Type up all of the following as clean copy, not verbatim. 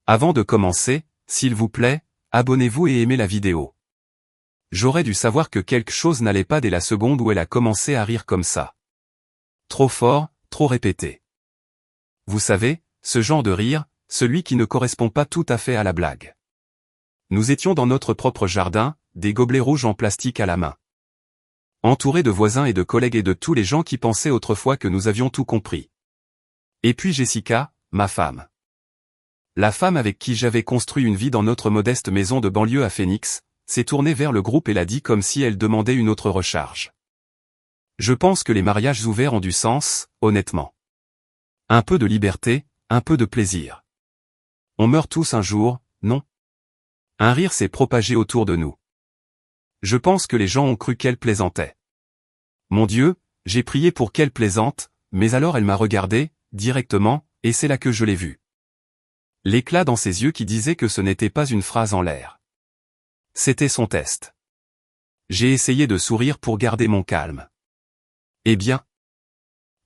Avant de commencer, s'il vous plaît, abonnez-vous et aimez la vidéo. J'aurais dû savoir que quelque chose n'allait pas dès la seconde où elle a commencé à rire comme ça. Trop fort, trop répété. Vous savez, ce genre de rire, celui qui ne correspond pas tout à fait à la blague. Nous étions dans notre propre jardin, des gobelets rouges en plastique à la main. Entourés de voisins et de collègues et de tous les gens qui pensaient autrefois que nous avions tout compris. Et puis Jessica, ma femme. La femme avec qui j'avais construit une vie dans notre modeste maison de banlieue à Phoenix, s'est tournée vers le groupe et l'a dit comme si elle demandait une autre recharge. Je pense que les mariages ouverts ont du sens, honnêtement. Un peu de liberté, un peu de plaisir. On meurt tous un jour, non? Un rire s'est propagé autour de nous. Je pense que les gens ont cru qu'elle plaisantait. Mon Dieu, j'ai prié pour qu'elle plaisante, mais alors elle m'a regardé, directement, et c'est là que je l'ai vue. L'éclat dans ses yeux qui disait que ce n'était pas une phrase en l'air. C'était son test. J'ai essayé de sourire pour garder mon calme. Eh bien,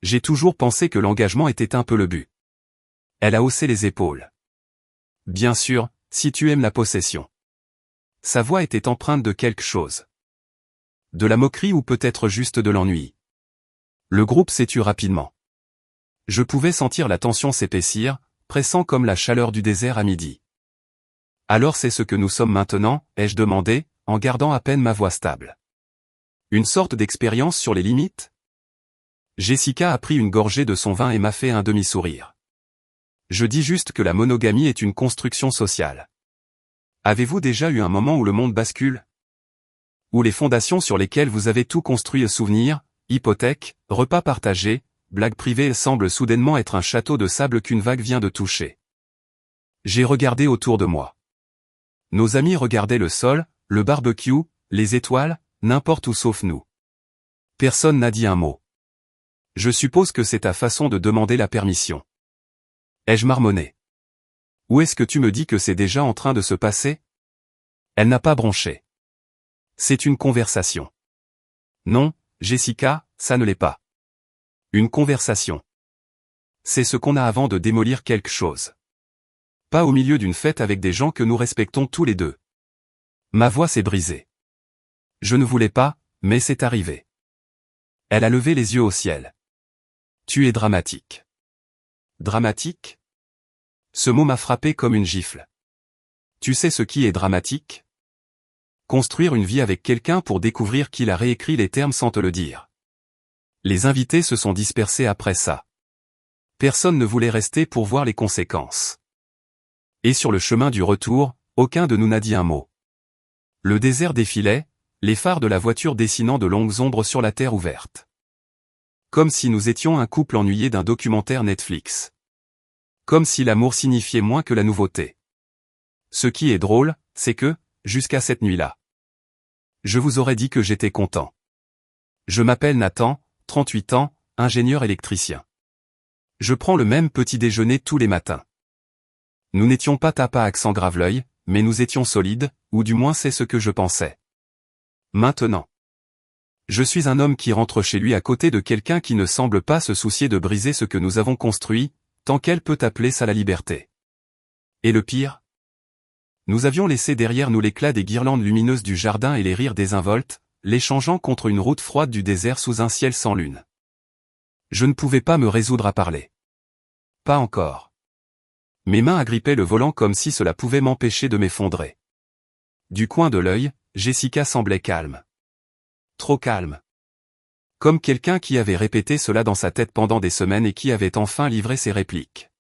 j'ai toujours pensé que l'engagement était un peu le but. Elle a haussé les épaules. Bien sûr, si tu aimes la possession. Sa voix était empreinte de quelque chose. De la moquerie ou peut-être juste de l'ennui. Le groupe s'est tu rapidement. Je pouvais sentir la tension s'épaissir, pressant comme la chaleur du désert à midi. Alors c'est ce que nous sommes maintenant, ai-je demandé, en gardant à peine ma voix stable. Une sorte d'expérience sur les limites? Jessica a pris une gorgée de son vin et m'a fait un demi-sourire. Je dis juste que la monogamie est une construction sociale. Avez-vous déjà eu un moment où le monde bascule? Où les fondations sur lesquelles vous avez tout construit souvenirs, hypothèques, repas partagés, blagues privées semblent soudainement être un château de sable qu'une vague vient de toucher. J'ai regardé autour de moi. Nos amis regardaient le sol, le barbecue, les étoiles, n'importe où sauf nous. Personne n'a dit un mot. Je suppose que c'est ta façon de demander la permission. Ai-je marmonné? Où est-ce que tu me dis que c'est déjà en train de se passer? Elle n'a pas bronché. C'est une conversation. Non, Jessica, ça ne l'est pas. Une conversation. C'est ce qu'on a avant de démolir quelque chose. Pas au milieu d'une fête avec des gens que nous respectons tous les deux. Ma voix s'est brisée. Je ne voulais pas, mais c'est arrivé. Elle a levé les yeux au ciel. Tu es dramatique. Dramatique? Ce mot m'a frappé comme une gifle. Tu sais ce qui est dramatique? Construire une vie avec quelqu'un pour découvrir qu'il a réécrit les termes sans te le dire. Les invités se sont dispersés après ça. Personne ne voulait rester pour voir les conséquences. Et sur le chemin du retour, aucun de nous n'a dit un mot. Le désert défilait, les phares de la voiture dessinant de longues ombres sur la terre ouverte. Comme si nous étions un couple ennuyé d'un documentaire Netflix. Comme si l'amour signifiait moins que la nouveauté. Ce qui est drôle, c'est que, jusqu'à cette nuit-là, je vous aurais dit que j'étais content. Je m'appelle Nathan, 38 ans, ingénieur électricien. Je prends le même petit déjeuner tous les matins. Nous n'étions pas tapas accent Graveleuil, mais nous étions solides, ou du moins c'est ce que je pensais. Maintenant. Je suis un homme qui rentre chez lui à côté de quelqu'un qui ne semble pas se soucier de briser ce que nous avons construit, tant qu'elle peut appeler ça la liberté. Et le pire? Nous avions laissé derrière nous l'éclat des guirlandes lumineuses du jardin et les rires désinvoltes, l'échangeant contre une route froide du désert sous un ciel sans lune. Je ne pouvais pas me résoudre à parler. Pas encore. Mes mains agrippaient le volant comme si cela pouvait m'empêcher de m'effondrer. Du coin de l'œil, Jessica semblait calme. Trop calme. Comme quelqu'un qui avait répété cela dans sa tête pendant des semaines et qui avait enfin livré ses répliques.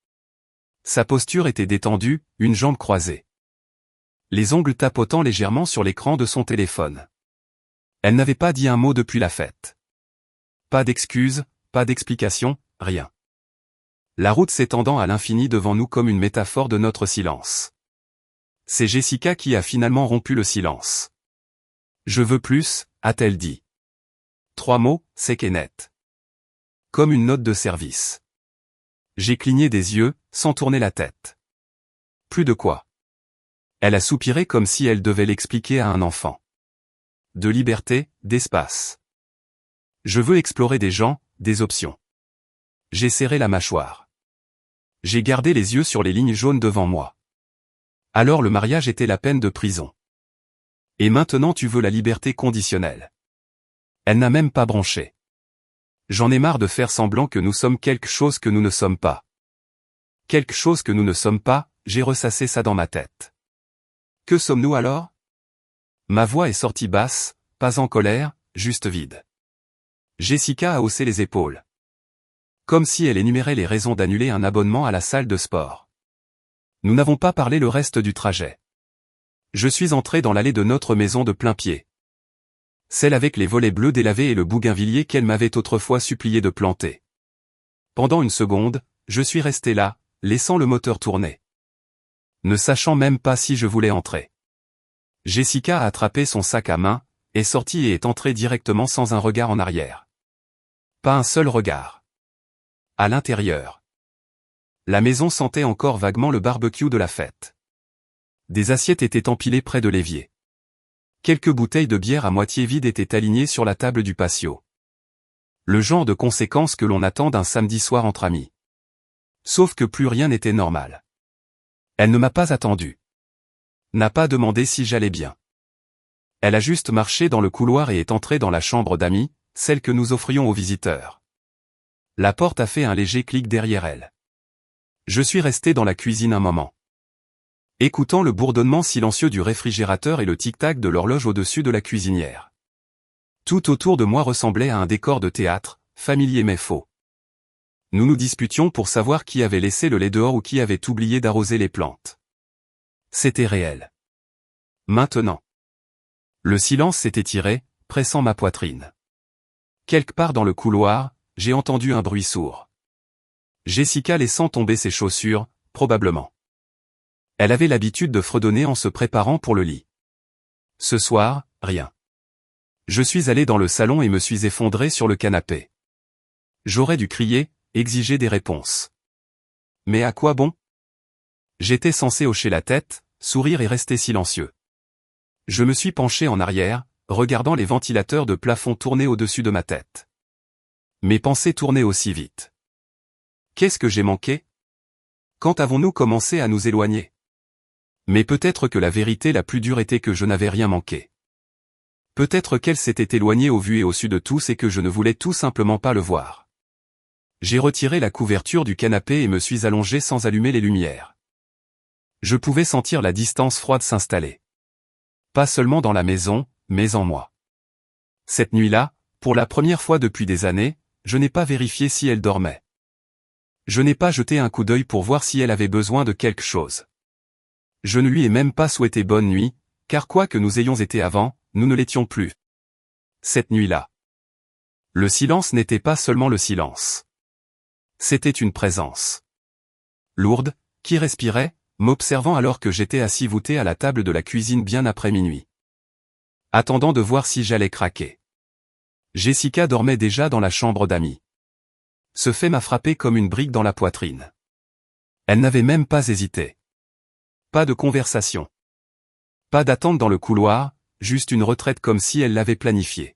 Sa posture était détendue, une jambe croisée. Les ongles tapotant légèrement sur l'écran de son téléphone. Elle n'avait pas dit un mot depuis la fête. Pas d'excuses, pas d'explications, rien. La route s'étendant à l'infini devant nous comme une métaphore de notre silence. C'est Jessica qui a finalement rompu le silence. Je veux plus, a-t-elle dit. 3 mots, sec et net. Comme une note de service. J'ai cligné des yeux, sans tourner la tête. Plus de quoi. Elle a soupiré comme si elle devait l'expliquer à un enfant. De liberté, d'espace. Je veux explorer des gens, des options. J'ai serré la mâchoire. J'ai gardé les yeux sur les lignes jaunes devant moi. Alors le mariage était la peine de prison. Et maintenant tu veux la liberté conditionnelle. Elle n'a même pas branché. J'en ai marre de faire semblant que nous sommes quelque chose que nous ne sommes pas. Quelque chose que nous ne sommes pas, j'ai ressassé ça dans ma tête. Que sommes-nous alors? Ma voix est sortie basse, pas en colère, juste vide. Jessica a haussé les épaules. Comme si elle énumérait les raisons d'annuler un abonnement à la salle de sport. Nous n'avons pas parlé le reste du trajet. Je suis entré dans l'allée de notre maison de plein pied. Celle avec les volets bleus délavés et le bougainvillier qu'elle m'avait autrefois supplié de planter. Pendant une seconde, je suis resté là, laissant le moteur tourner. Ne sachant même pas si je voulais entrer. Jessica a attrapé son sac à main, est sortie et est entrée directement sans un regard en arrière. Pas un seul regard. À l'intérieur. La maison sentait encore vaguement le barbecue de la fête. Des assiettes étaient empilées près de l'évier. Quelques bouteilles de bière à moitié vides étaient alignées sur la table du patio. Le genre de conséquences que l'on attend d'un samedi soir entre amis. Sauf que plus rien n'était normal. Elle ne m'a pas attendu. N'a pas demandé si j'allais bien. Elle a juste marché dans le couloir et est entrée dans la chambre d'amis, celle que nous offrions aux visiteurs. La porte a fait un léger clic derrière elle. Je suis resté dans la cuisine un moment. Écoutant le bourdonnement silencieux du réfrigérateur et le tic-tac de l'horloge au-dessus de la cuisinière. Tout autour de moi ressemblait à un décor de théâtre, familier mais faux. Nous nous disputions pour savoir qui avait laissé le lait dehors ou qui avait oublié d'arroser les plantes. C'était réel. Maintenant. Le silence s'est étiré, pressant ma poitrine. Quelque part dans le couloir, j'ai entendu un bruit sourd. Jessica laissant tomber ses chaussures, probablement. Elle avait l'habitude de fredonner en se préparant pour le lit. Ce soir, rien. Je suis allé dans le salon et me suis effondré sur le canapé. J'aurais dû crier, exiger des réponses. Mais à quoi bon? J'étais censé hocher la tête, sourire et rester silencieux. Je me suis penché en arrière, regardant les ventilateurs de plafond tourner au-dessus de ma tête. Mes pensées tournaient aussi vite. Qu'est-ce que j'ai manqué? Quand avons-nous commencé à nous éloigner? Mais peut-être que la vérité la plus dure était que je n'avais rien manqué. Peut-être qu'elle s'était éloignée au vu et au su de tous et que je ne voulais tout simplement pas le voir. J'ai retiré la couverture du canapé et me suis allongé sans allumer les lumières. Je pouvais sentir la distance froide s'installer. Pas seulement dans la maison, mais en moi. Cette nuit-là, pour la première fois depuis des années, je n'ai pas vérifié si elle dormait. Je n'ai pas jeté un coup d'œil pour voir si elle avait besoin de quelque chose. Je ne lui ai même pas souhaité bonne nuit, car quoi que nous ayons été avant, nous ne l'étions plus. Cette nuit-là. Le silence n'était pas seulement le silence. C'était une présence. Lourde, qui respirait, m'observant alors que j'étais assis voûté à la table de la cuisine bien après minuit. Attendant de voir si j'allais craquer. Jessica dormait déjà dans la chambre d'amis. Ce fait m'a frappé comme une brique dans la poitrine. Elle n'avait même pas hésité. Pas de conversation. Pas d'attente dans le couloir, juste une retraite comme si elle l'avait planifiée.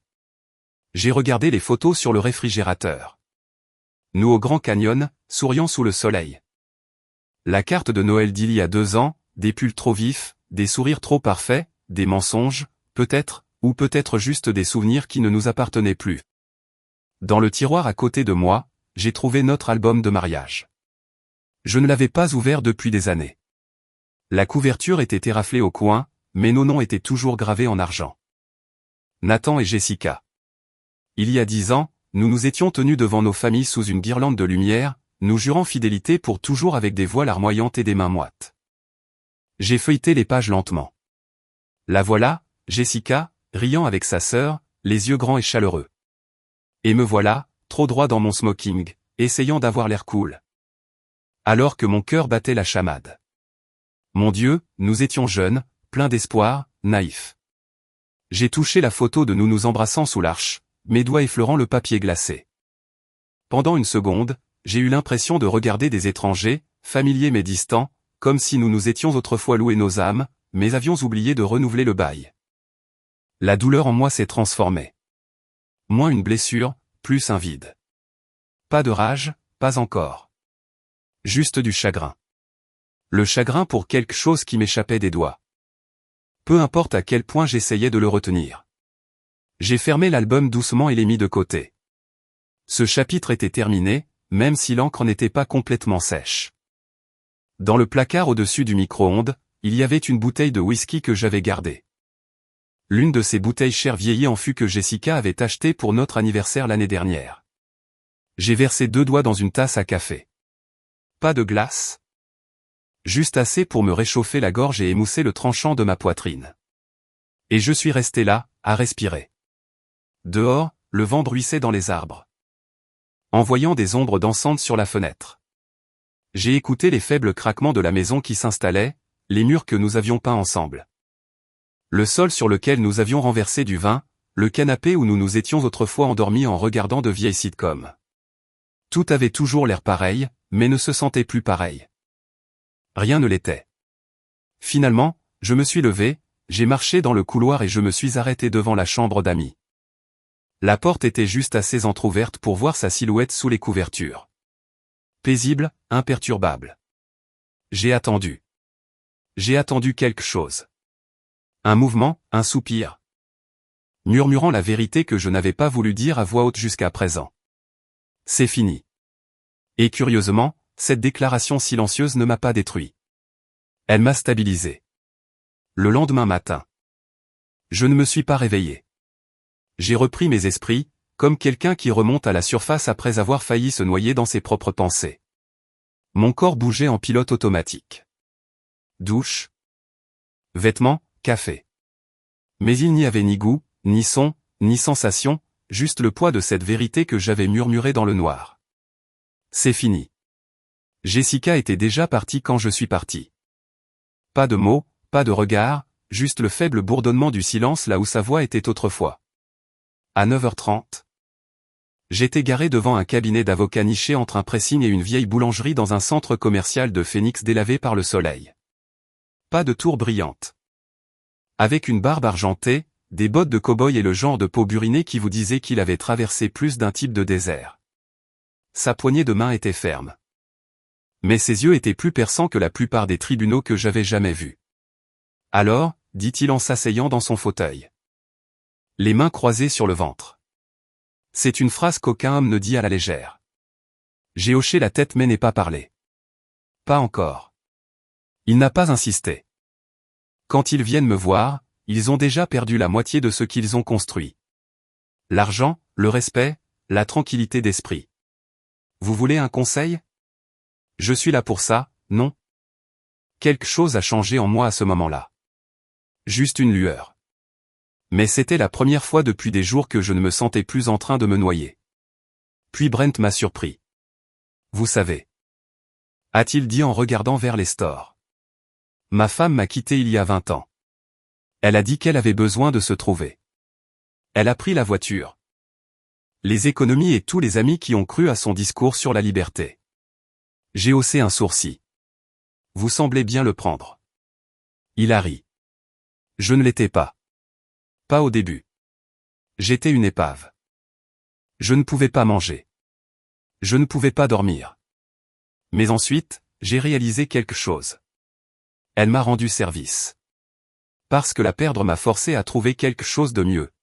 J'ai regardé les photos sur le réfrigérateur. Nous au Grand Canyon, souriant sous le soleil. La carte de Noël d'il y a 2 ans, des pulls trop vifs, des sourires trop parfaits, des mensonges, peut-être, ou peut-être juste des souvenirs qui ne nous appartenaient plus. Dans le tiroir à côté de moi, j'ai trouvé notre album de mariage. Je ne l'avais pas ouvert depuis des années. La couverture était éraflée au coin, mais nos noms étaient toujours gravés en argent. Nathan et Jessica. Il y a 10 ans, nous nous étions tenus devant nos familles sous une guirlande de lumière, nous jurant fidélité pour toujours avec des voix larmoyantes et des mains moites. J'ai feuilleté les pages lentement. La voilà, Jessica, riant avec sa sœur, les yeux grands et chaleureux. Et me voilà, trop droit dans mon smoking, essayant d'avoir l'air cool. Alors que mon cœur battait la chamade. Mon Dieu, nous étions jeunes, pleins d'espoir, naïfs. J'ai touché la photo de nous embrassant sous l'arche, mes doigts effleurant le papier glacé. Pendant une seconde, j'ai eu l'impression de regarder des étrangers, familiers mais distants, comme si nous nous étions autrefois loués nos âmes, mais avions oublié de renouveler le bail. La douleur en moi s'est transformée. Moins une blessure, plus un vide. Pas de rage, pas encore. Juste du chagrin. Le chagrin pour quelque chose qui m'échappait des doigts. Peu importe à quel point j'essayais de le retenir. J'ai fermé l'album doucement et l'ai mis de côté. Ce chapitre était terminé, même si l'encre n'était pas complètement sèche. Dans le placard au-dessus du micro-ondes, il y avait une bouteille de whisky que j'avais gardée. L'une de ces bouteilles chères vieillies en fût que Jessica avait achetée pour notre anniversaire l'année dernière. J'ai versé 2 doigts dans une tasse à café. Pas de glace. Juste assez pour me réchauffer la gorge et émousser le tranchant de ma poitrine. Et je suis resté là, à respirer. Dehors, le vent bruissait dans les arbres, envoyant des ombres dansantes sur la fenêtre. J'ai écouté les faibles craquements de la maison qui s'installait, les murs que nous avions peints ensemble. Le sol sur lequel nous avions renversé du vin, le canapé où nous nous étions autrefois endormis en regardant de vieilles sitcoms. Tout avait toujours l'air pareil, mais ne se sentait plus pareil. Rien ne l'était. Finalement, je me suis levé, j'ai marché dans le couloir et je me suis arrêté devant la chambre d'Amy. La porte était juste assez entr'ouverte pour voir sa silhouette sous les couvertures. Paisible, imperturbable. J'ai attendu. J'ai attendu quelque chose. Un mouvement, un soupir. Murmurant la vérité que je n'avais pas voulu dire à voix haute jusqu'à présent. C'est fini. Et curieusement, cette déclaration silencieuse ne m'a pas détruit. Elle m'a stabilisé. Le lendemain matin. Je ne me suis pas réveillé. J'ai repris mes esprits, comme quelqu'un qui remonte à la surface après avoir failli se noyer dans ses propres pensées. Mon corps bougeait en pilote automatique. Douche. Vêtements, café. Mais il n'y avait ni goût, ni son, ni sensation, juste le poids de cette vérité que j'avais murmurée dans le noir. C'est fini. Jessica était déjà partie quand je suis parti. Pas de mots, pas de regard, juste le faible bourdonnement du silence là où sa voix était autrefois. À 9h30. J'étais garé devant un cabinet d'avocat niché entre un pressing et une vieille boulangerie dans un centre commercial de Phoenix délavé par le soleil. Pas de tour brillante. Avec une barbe argentée, des bottes de cow-boy et le genre de peau burinée qui vous disait qu'il avait traversé plus d'un type de désert. Sa poignée de main était ferme. Mais ses yeux étaient plus perçants que la plupart des tribunaux que j'avais jamais vus. Alors, dit-il en s'asseyant dans son fauteuil. Les mains croisées sur le ventre. C'est une phrase qu'aucun homme ne dit à la légère. J'ai hoché la tête mais n'ai pas parlé. Pas encore. Il n'a pas insisté. Quand ils viennent me voir, ils ont déjà perdu la moitié de ce qu'ils ont construit. L'argent, le respect, la tranquillité d'esprit. Vous voulez un conseil? Je suis là pour ça, non? Quelque chose a changé en moi à ce moment-là. Juste une lueur. Mais c'était la première fois depuis des jours que je ne me sentais plus en train de me noyer. Puis Brent m'a surpris. Vous savez. A-t-il dit en regardant vers les stores. Ma femme m'a quitté il y a 20 ans. Elle a dit qu'elle avait besoin de se trouver. Elle a pris la voiture. Les économies et tous les amis qui ont cru à son discours sur la liberté. J'ai haussé un sourcil. Vous semblez bien le prendre. Il a ri. Je ne l'étais pas. Pas au début. J'étais une épave. Je ne pouvais pas manger. Je ne pouvais pas dormir. Mais ensuite, j'ai réalisé quelque chose. Elle m'a rendu service. Parce que la perdre m'a forcé à trouver quelque chose de mieux.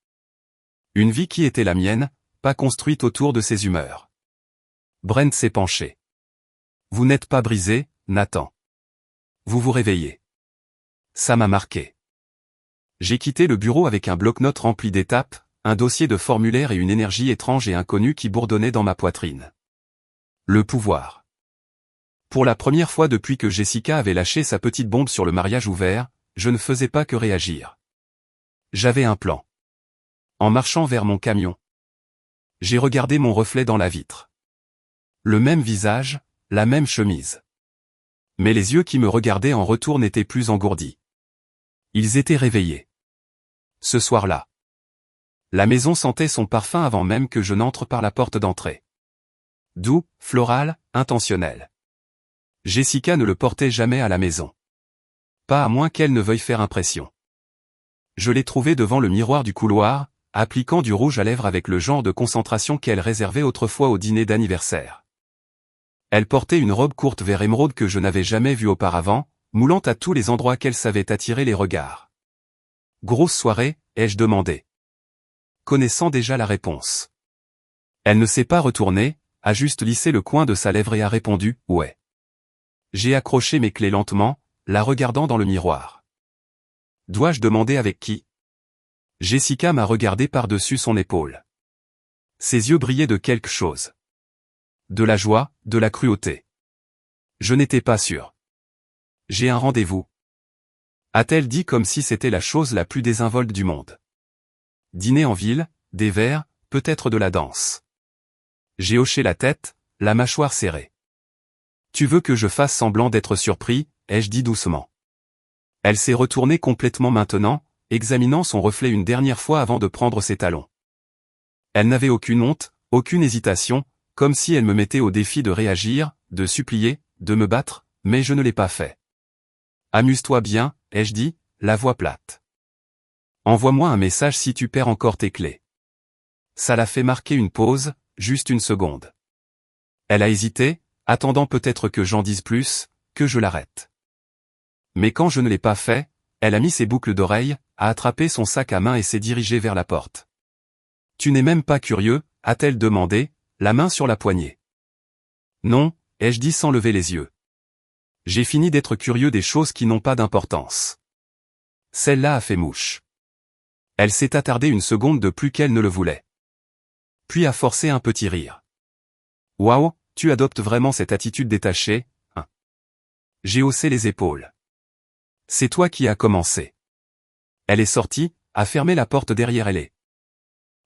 Une vie qui était la mienne, pas construite autour de ses humeurs. Brent s'est penché. Vous n'êtes pas brisé, Nathan. Vous vous réveillez. Ça m'a marqué. J'ai quitté le bureau avec un bloc-notes rempli d'étapes, un dossier de formulaires et une énergie étrange et inconnue qui bourdonnait dans ma poitrine. Le pouvoir. Pour la première fois depuis que Jessica avait lâché sa petite bombe sur le mariage ouvert, je ne faisais pas que réagir. J'avais un plan. En marchant vers mon camion, j'ai regardé mon reflet dans la vitre. Le même visage, la même chemise. Mais les yeux qui me regardaient en retour n'étaient plus engourdis. Ils étaient réveillés. Ce soir-là. La maison sentait son parfum avant même que je n'entre par la porte d'entrée. Doux, floral, intentionnel. Jessica ne le portait jamais à la maison. Pas à moins qu'elle ne veuille faire impression. Je l'ai trouvée devant le miroir du couloir, appliquant du rouge à lèvres avec le genre de concentration qu'elle réservait autrefois au dîner d'anniversaire. Elle portait une robe courte vert émeraude que je n'avais jamais vue auparavant, moulant à tous les endroits qu'elle savait attirer les regards. Grosse soirée, ai-je demandé. Connaissant déjà la réponse. Elle ne s'est pas retournée, a juste lissé le coin de sa lèvre et a répondu « ouais ». J'ai accroché mes clés lentement, la regardant dans le miroir. Dois-je demander avec qui? Jessica m'a regardé par-dessus son épaule. Ses yeux brillaient de quelque chose. De la joie, de la cruauté. Je n'étais pas sûr. J'ai un rendez-vous. A-t-elle dit comme si c'était la chose la plus désinvolte du monde. Dîner en ville, des verres, peut-être de la danse. J'ai hoché la tête, la mâchoire serrée. Tu veux que je fasse semblant d'être surpris, ai-je dit doucement. Elle s'est retournée complètement maintenant, examinant son reflet une dernière fois avant de prendre ses talons. Elle n'avait aucune honte, aucune hésitation, comme si elle me mettait au défi de réagir, de supplier, de me battre, mais je ne l'ai pas fait. Amuse-toi bien, ai-je dit, la voix plate. Envoie-moi un message si tu perds encore tes clés. Ça l'a fait marquer une pause, juste une seconde. Elle a hésité, attendant peut-être que j'en dise plus, que je l'arrête. Mais quand je ne l'ai pas fait, elle a mis ses boucles d'oreilles, a attrapé son sac à main et s'est dirigée vers la porte. Tu n'es même pas curieux, a-t-elle demandé, la main sur la poignée. Non, ai-je dit sans lever les yeux. J'ai fini d'être curieux des choses qui n'ont pas d'importance. Celle-là a fait mouche. Elle s'est attardée une seconde de plus qu'elle ne le voulait. Puis a forcé un petit rire. Waouh, tu adoptes vraiment cette attitude détachée, hein? J'ai haussé les épaules. C'est toi qui as commencé. Elle est sortie, a fermé la porte derrière elle et...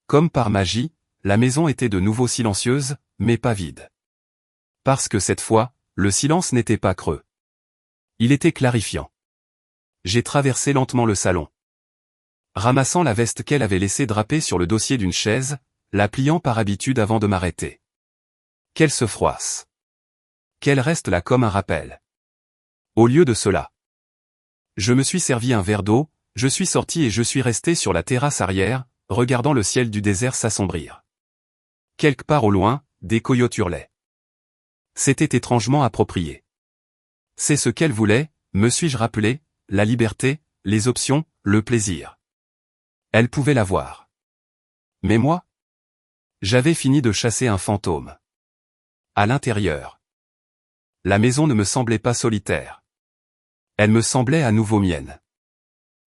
Comme par magie, la maison était de nouveau silencieuse, mais pas vide. Parce que cette fois, le silence n'était pas creux. Il était clarifiant. J'ai traversé lentement le salon. Ramassant la veste qu'elle avait laissée draper sur le dossier d'une chaise, la pliant par habitude avant de m'arrêter. Qu'elle se froisse. Qu'elle reste là comme un rappel. Au lieu de cela. Je me suis servi un verre d'eau, je suis sorti et je suis resté sur la terrasse arrière, regardant le ciel du désert s'assombrir. Quelque part au loin, des coyotes hurlaient. C'était étrangement approprié. C'est ce qu'elle voulait, me suis-je rappelé, la liberté, les options, le plaisir. Elle pouvait l'avoir. Mais moi? J'avais fini de chasser un fantôme. À l'intérieur. La maison ne me semblait pas solitaire. Elle me semblait à nouveau mienne.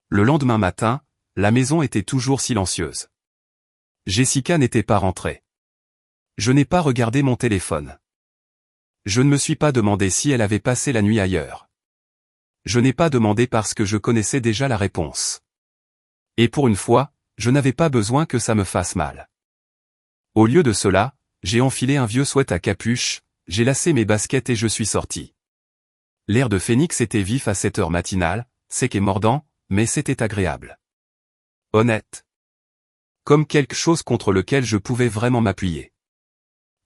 Le lendemain matin, la maison était toujours silencieuse. Jessica n'était pas rentrée. Je n'ai pas regardé mon téléphone. Je ne me suis pas demandé si elle avait passé la nuit ailleurs. Je n'ai pas demandé parce que je connaissais déjà la réponse. Et pour une fois, je n'avais pas besoin que ça me fasse mal. Au lieu de cela, j'ai enfilé un vieux sweat à capuche, j'ai lacé mes baskets et je suis sorti. L'air de Phoenix était vif à cette heure matinale, sec et mordant, mais c'était agréable. Honnête. Comme quelque chose contre lequel je pouvais vraiment m'appuyer.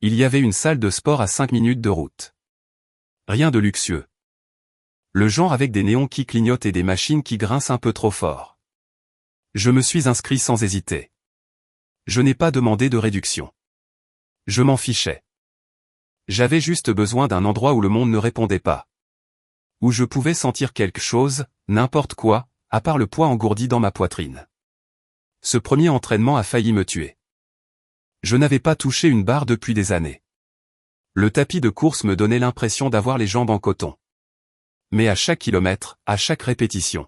Il y avait une salle de sport à 5 minutes de route. Rien de luxueux. Le genre avec des néons qui clignotent et des machines qui grincent un peu trop fort. Je me suis inscrit sans hésiter. Je n'ai pas demandé de réduction. Je m'en fichais. J'avais juste besoin d'un endroit où le monde ne répondait pas. Où je pouvais sentir quelque chose, n'importe quoi, à part le poids engourdi dans ma poitrine. Ce premier entraînement a failli me tuer. Je n'avais pas touché une barre depuis des années. Le tapis de course me donnait l'impression d'avoir les jambes en coton. Mais à chaque kilomètre, à chaque répétition,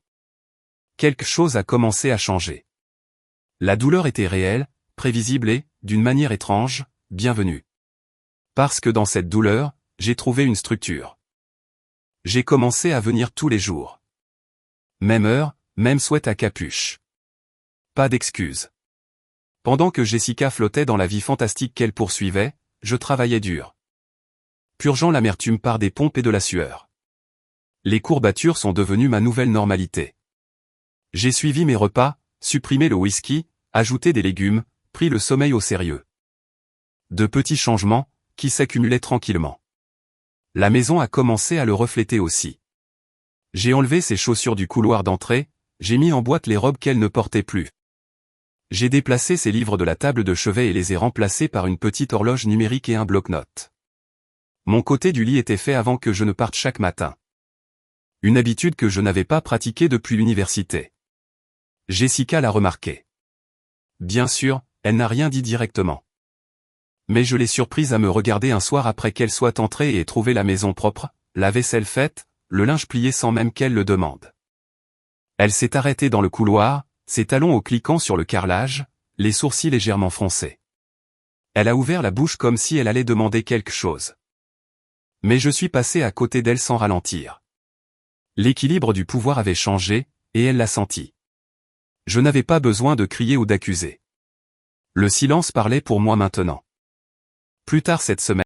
quelque chose a commencé à changer. La douleur était réelle, prévisible et, d'une manière étrange, bienvenue. Parce que dans cette douleur, j'ai trouvé une structure. J'ai commencé à venir tous les jours. Même heure, même sweat à capuche. Pas d'excuses. Pendant que Jessica flottait dans la vie fantastique qu'elle poursuivait, je travaillais dur. Purgeant l'amertume par des pompes et de la sueur. Les courbatures sont devenues ma nouvelle normalité. J'ai suivi mes repas, supprimé le whisky, ajouté des légumes, pris le sommeil au sérieux. De petits changements, qui s'accumulaient tranquillement. La maison a commencé à le refléter aussi. J'ai enlevé ses chaussures du couloir d'entrée, j'ai mis en boîte les robes qu'elle ne portait plus. J'ai déplacé ses livres de la table de chevet et les ai remplacés par une petite horloge numérique et un bloc-notes. Mon côté du lit était fait avant que je ne parte chaque matin. Une habitude que je n'avais pas pratiquée depuis l'université. Jessica l'a remarqué. Bien sûr, elle n'a rien dit directement. Mais je l'ai surprise à me regarder un soir après qu'elle soit entrée et ait trouvé la maison propre, la vaisselle faite, le linge plié sans même qu'elle le demande. Elle s'est arrêtée dans le couloir, ses talons au cliquant sur le carrelage, les sourcils légèrement froncés. Elle a ouvert la bouche comme si elle allait demander quelque chose. Mais je suis passé à côté d'elle sans ralentir. L'équilibre du pouvoir avait changé, et elle l'a senti. Je n'avais pas besoin de crier ou d'accuser. Le silence parlait pour moi maintenant. Plus tard cette semaine,